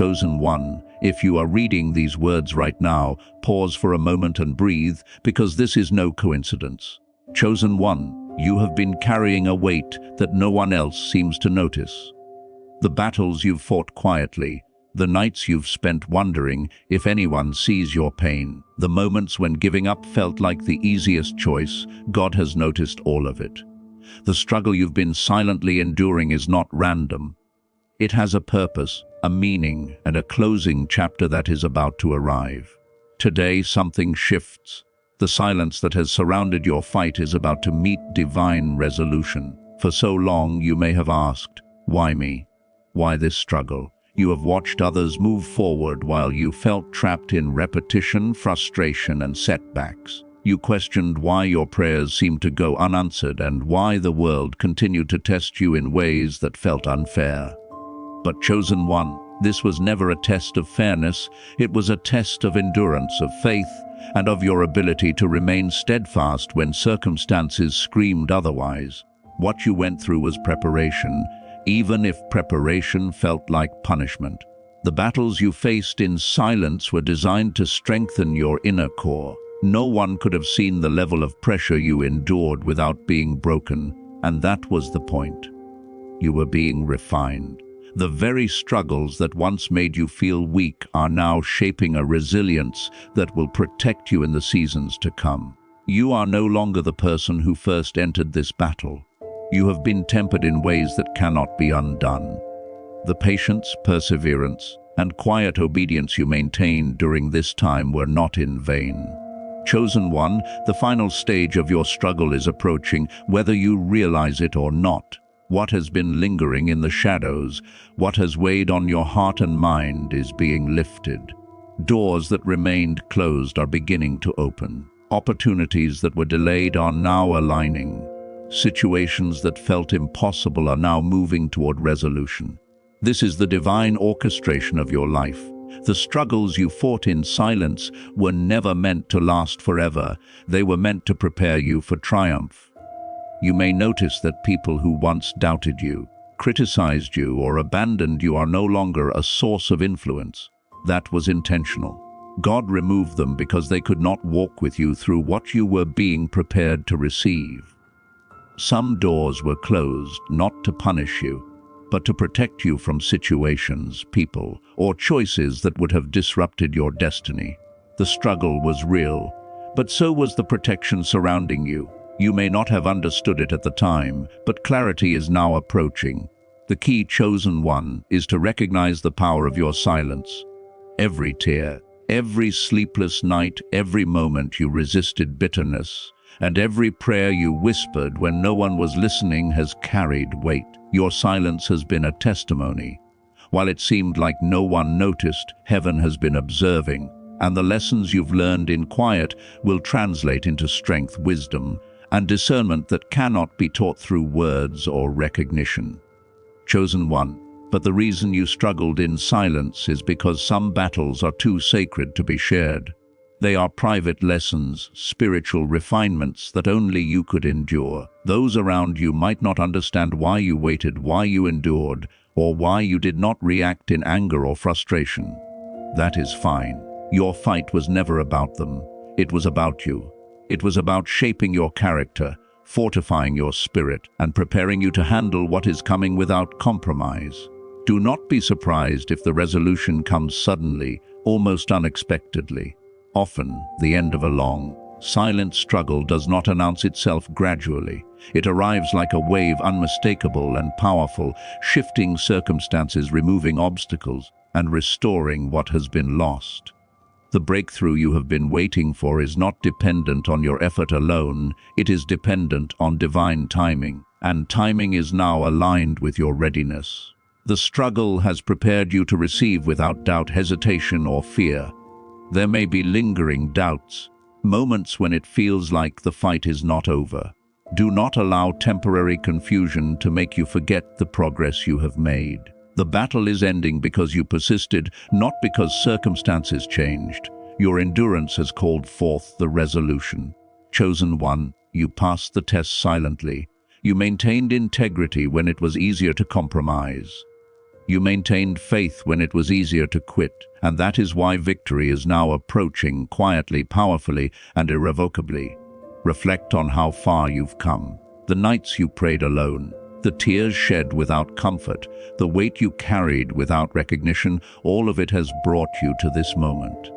Chosen one, if you are reading these words right now, pause for a moment and breathe, because this is no coincidence. Chosen one, you have been carrying a weight that no one else seems to notice. The battles you've fought quietly, the nights you've spent wondering if anyone sees your pain, the moments when giving up felt like the easiest choice, God has noticed all of it. The struggle you've been silently enduring is not random. It has a purpose, a meaning, and a closing chapter that is about to arrive. Today, something shifts. The silence that has surrounded your fight is about to meet divine resolution. For so long, you may have asked, why me? Why this struggle? You have watched others move forward while you felt trapped in repetition, frustration, and setbacks. You questioned why your prayers seemed to go unanswered and why the world continued to test you in ways that felt unfair. But chosen one, this was never a test of fairness, it was a test of endurance, of faith, and of your ability to remain steadfast when circumstances screamed otherwise. What you went through was preparation, even if preparation felt like punishment. The battles you faced in silence were designed to strengthen your inner core. No one could have seen the level of pressure you endured without being broken, and that was the point. You were being refined. The very struggles that once made you feel weak are now shaping a resilience that will protect you in the seasons to come. You are no longer the person who first entered this battle. You have been tempered in ways that cannot be undone. The patience, perseverance, and quiet obedience you maintained during this time were not in vain. Chosen one, the final stage of your struggle is approaching, whether you realize it or not. What has been lingering in the shadows, what has weighed on your heart and mind is being lifted. Doors that remained closed are beginning to open. Opportunities that were delayed are now aligning. Situations that felt impossible are now moving toward resolution. This is the divine orchestration of your life. The struggles you fought in silence were never meant to last forever. They were meant to prepare you for triumph. You may notice that people who once doubted you, criticized you, or abandoned you are no longer a source of influence. That was intentional. God removed them because they could not walk with you through what you were being prepared to receive. Some doors were closed not to punish you, but to protect you from situations, people, or choices that would have disrupted your destiny. The struggle was real, but so was the protection surrounding you. You may not have understood it at the time, but clarity is now approaching. The key, chosen one, is to recognize the power of your silence. Every tear, every sleepless night, every moment you resisted bitterness, and every prayer you whispered when no one was listening has carried weight. Your silence has been a testimony. While it seemed like no one noticed, heaven has been observing, and the lessons you've learned in quiet will translate into strength, wisdom, and discernment that cannot be taught through words or recognition. Chosen one, but the reason you struggled in silence is because some battles are too sacred to be shared. They are private lessons, spiritual refinements that only you could endure. Those around you might not understand why you waited, why you endured, or why you did not react in anger or frustration. That is fine. Your fight was never about them. It was about you. It was about shaping your character, fortifying your spirit, and preparing you to handle what is coming without compromise. Do not be surprised if the resolution comes suddenly, almost unexpectedly. Often, the end of a long, silent struggle does not announce itself gradually. It arrives like a wave, unmistakable and powerful, shifting circumstances, removing obstacles, and restoring what has been lost. The breakthrough you have been waiting for is not dependent on your effort alone, it is dependent on divine timing, and timing is now aligned with your readiness. The struggle has prepared you to receive without doubt, hesitation, or fear. There may be lingering doubts, moments when it feels like the fight is not over. Do not allow temporary confusion to make you forget the progress you have made. The battle is ending because you persisted, not because circumstances changed. Your endurance has called forth the resolution. Chosen one, you passed the test silently. You maintained integrity when it was easier to compromise. You maintained faith when it was easier to quit, and that is why victory is now approaching quietly, powerfully, and irrevocably. Reflect on how far you've come. The nights you prayed alone, the tears shed without comfort, the weight you carried without recognition, all of it has brought you to this moment.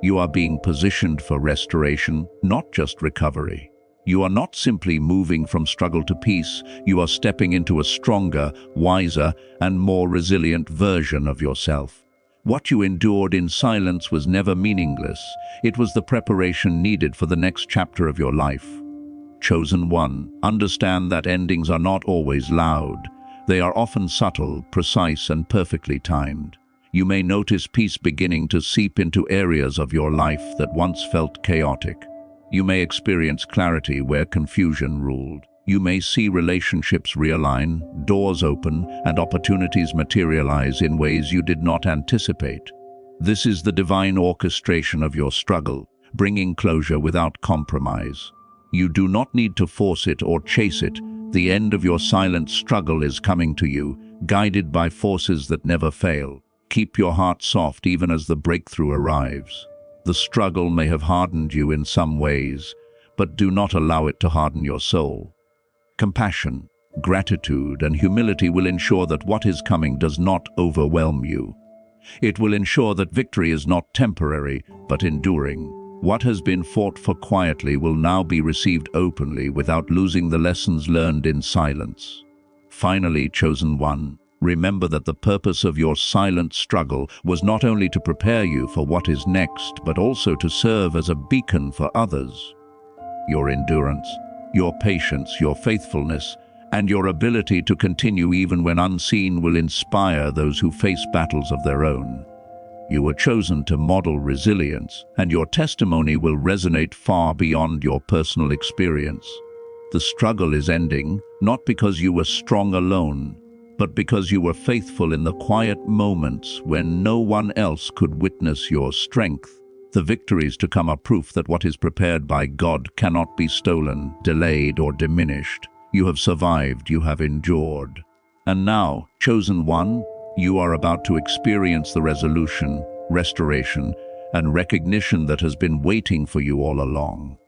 You are being positioned for restoration, not just recovery. You are not simply moving from struggle to peace, you are stepping into a stronger, wiser, and more resilient version of yourself. What you endured in silence was never meaningless. It was the preparation needed for the next chapter of your life. Chosen one, understand that endings are not always loud. They are often subtle, precise, and perfectly timed. You may notice peace beginning to seep into areas of your life that once felt chaotic. You may experience clarity where confusion ruled. You may see relationships realign, doors open, and opportunities materialize in ways you did not anticipate. This is the divine orchestration of your struggle, bringing closure without compromise. You do not need to force it or chase it. The end of your silent struggle is coming to you, guided by forces that never fail. Keep your heart soft even as the breakthrough arrives. The struggle may have hardened you in some ways, but do not allow it to harden your soul. Compassion, gratitude, and humility will ensure that what is coming does not overwhelm you. It will ensure that victory is not temporary, but enduring. What has been fought for quietly will now be received openly without losing the lessons learned in silence. Finally, chosen one, remember that the purpose of your silent struggle was not only to prepare you for what is next, but also to serve as a beacon for others. Your endurance, your patience, your faithfulness, and your ability to continue even when unseen will inspire those who face battles of their own. You were chosen to model resilience, and your testimony will resonate far beyond your personal experience. The struggle is ending, not because you were strong alone, but because you were faithful in the quiet moments when no one else could witness your strength. The victories to come are proof that what is prepared by God cannot be stolen, delayed, or diminished. You have survived, you have endured. And now, chosen one, you are about to experience the resolution, restoration, and recognition that has been waiting for you all along.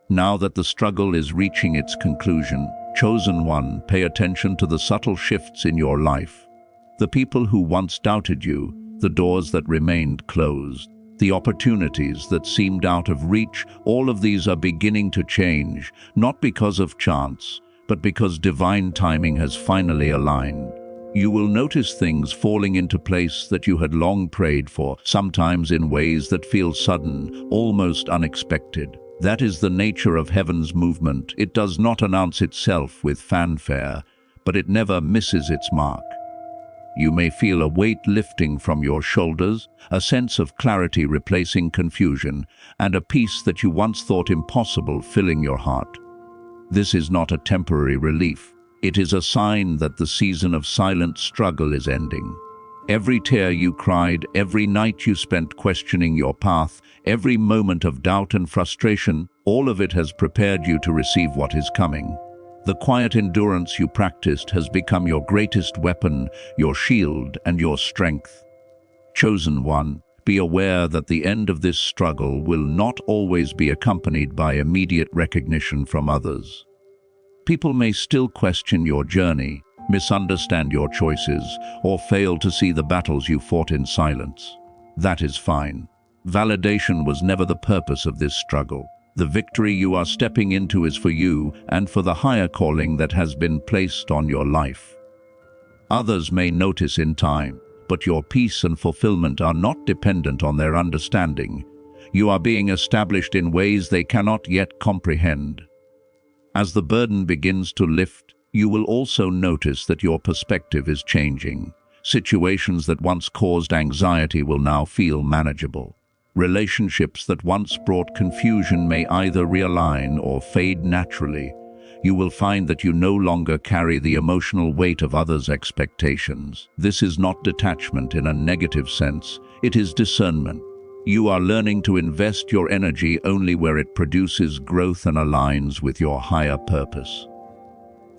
Now that the struggle is reaching its conclusion, chosen one, pay attention to the subtle shifts in your life. The people who once doubted you, the doors that remained closed, the opportunities that seemed out of reach, all of these are beginning to change, not because of chance, but because divine timing has finally aligned. You will notice things falling into place that you had long prayed for, sometimes in ways that feel sudden, almost unexpected. That is the nature of heaven's movement. It does not announce itself with fanfare, but it never misses its mark. You may feel a weight lifting from your shoulders, a sense of clarity replacing confusion, and a peace that you once thought impossible filling your heart. This is not a temporary relief. It is a sign that the season of silent struggle is ending. Every tear you cried, every night you spent questioning your path, every moment of doubt and frustration, all of it has prepared you to receive what is coming. The quiet endurance you practiced has become your greatest weapon, your shield, and your strength. Chosen one, be aware that the end of this struggle will not always be accompanied by immediate recognition from others. People may still question your journey, misunderstand your choices, or fail to see the battles you fought in silence. That is fine. Validation was never the purpose of this struggle. The victory you are stepping into is for you and for the higher calling that has been placed on your life. Others may notice in time, but your peace and fulfillment are not dependent on their understanding. You are being established in ways they cannot yet comprehend. As the burden begins to lift, you will also notice that your perspective is changing. Situations that once caused anxiety will now feel manageable. Relationships that once brought confusion may either realign or fade naturally. You will find that you no longer carry the emotional weight of others' expectations. This is not detachment in a negative sense, it is discernment. You are learning to invest your energy only where it produces growth and aligns with your higher purpose.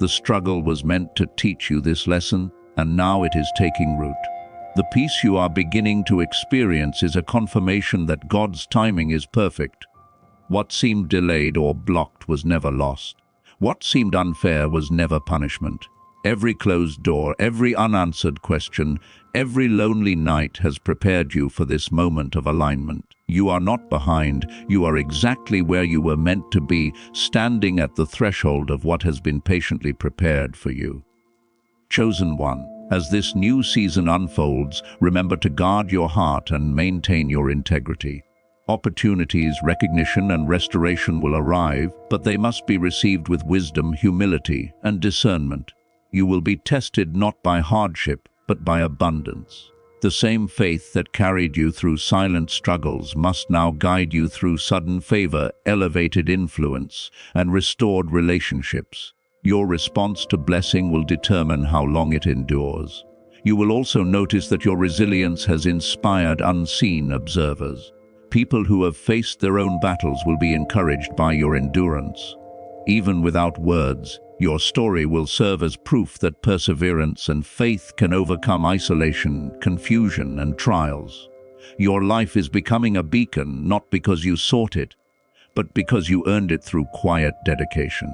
The struggle was meant to teach you this lesson. and now it is taking root. The peace you are beginning to experience is a confirmation that God's timing is perfect. What seemed delayed or blocked was never lost. What seemed unfair was never punishment. Every closed door, every unanswered question, every lonely night has prepared you for this moment of alignment. You are not behind, you are exactly where you were meant to be, standing at the threshold of what has been patiently prepared for you. Chosen one, as this new season unfolds, remember to guard your heart and maintain your integrity. Opportunities, recognition, and restoration will arrive, but they must be received with wisdom, humility, and discernment. You will be tested not by hardship, but by abundance. The same faith that carried you through silent struggles must now guide you through sudden favor, elevated influence, and restored relationships. Your response to blessing will determine how long it endures. You will also notice that your resilience has inspired unseen observers. People who have faced their own battles will be encouraged by your endurance. Even without words, your story will serve as proof that perseverance and faith can overcome isolation, confusion, and trials. Your life is becoming a beacon not because you sought it, but because you earned it through quiet dedication.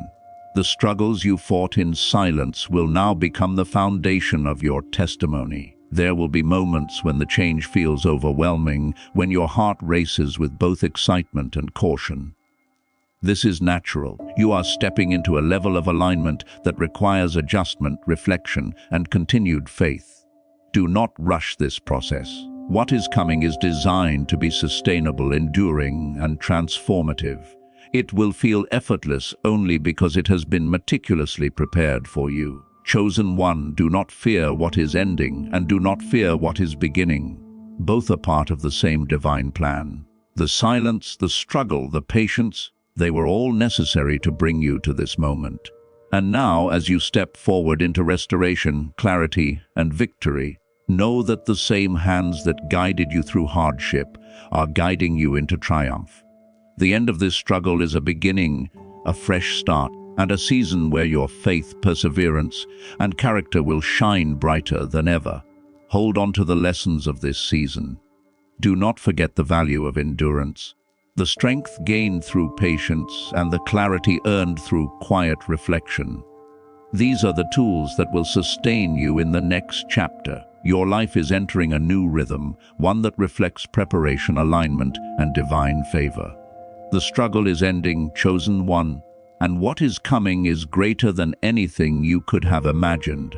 The struggles you fought in silence will now become the foundation of your testimony. There will be moments when the change feels overwhelming, when your heart races with both excitement and caution. This is natural. You are stepping into a level of alignment that requires adjustment, reflection, and continued faith. Do not rush this process. What is coming is designed to be sustainable, enduring, and transformative. It will feel effortless only because it has been meticulously prepared for you. Chosen one, do not fear what is ending, and do not fear what is beginning. Both are part of the same divine plan. The silence, the struggle, the patience, they were all necessary to bring you to this moment. And now, as you step forward into restoration, clarity, and victory, know that the same hands that guided you through hardship are guiding you into triumph. The end of this struggle is a beginning, a fresh start, and a season where your faith, perseverance, and character will shine brighter than ever. Hold on to the lessons of this season. Do not forget the value of endurance, the strength gained through patience, and the clarity earned through quiet reflection. These are the tools that will sustain you in the next chapter. Your life is entering a new rhythm, one that reflects preparation, alignment, and divine favor. The struggle is ending, chosen one, and what is coming is greater than anything you could have imagined.